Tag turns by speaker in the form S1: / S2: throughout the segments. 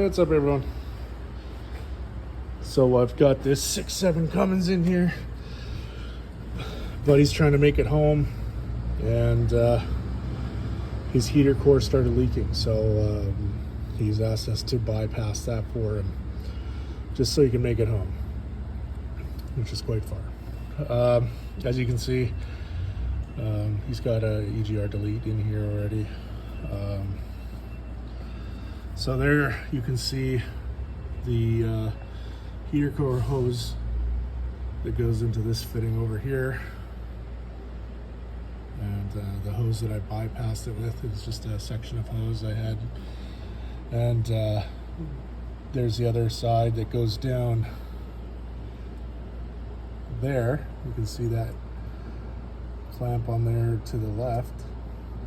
S1: What's up, everyone? So I've got this 6.7 Cummins in here. Buddy's trying to make it home, and his heater core started leaking. So he's asked us to bypass that for him, just so he can make it home, which is quite far. As you can see, he's got a EGR delete in here already. So there you can see the heater core hose that goes into this fitting over here, and the hose that I bypassed it with is just a section of hose I had, and there's the other side that goes down there. You can see that clamp on there to the left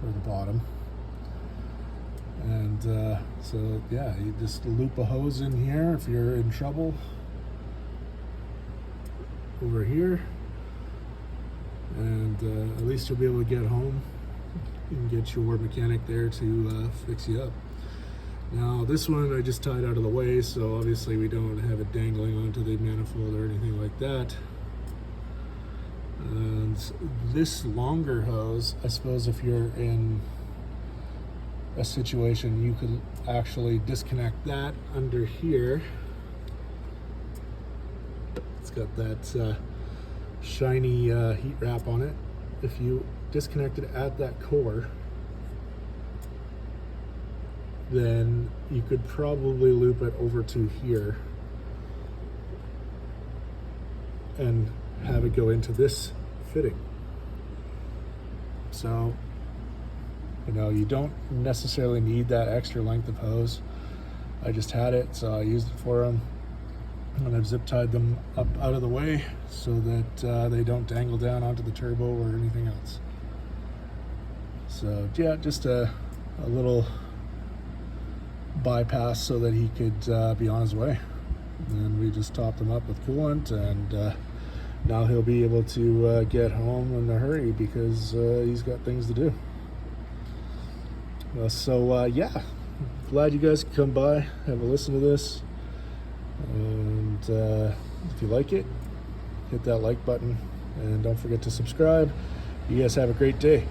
S1: or the bottom, and so yeah, you just loop a hose in here if you're in trouble over here, and at least you'll be able to get home and get your mechanic there to fix you up. Now this one I just tied out of the way, so obviously we don't have it dangling onto the manifold or anything like that. And this longer hose, I suppose if you're in a situation, you could actually disconnect that under here. It's got that shiny heat wrap on it. If you disconnect it at that core, then you could probably loop it over to here and have it go into this fitting. So, you know, you don't necessarily need that extra length of hose. I just had it, so I used it for them, and I've zip tied them up out of the way so that they don't dangle down onto the turbo or anything else. So yeah, just a little bypass so that he could be on his way. And we just topped him up with coolant, and now he'll be able to get home in a hurry because he's got things to do. So yeah, glad you guys could come by, have a listen to this, and if you like it, hit that like button, and don't forget to subscribe. You guys have a great day.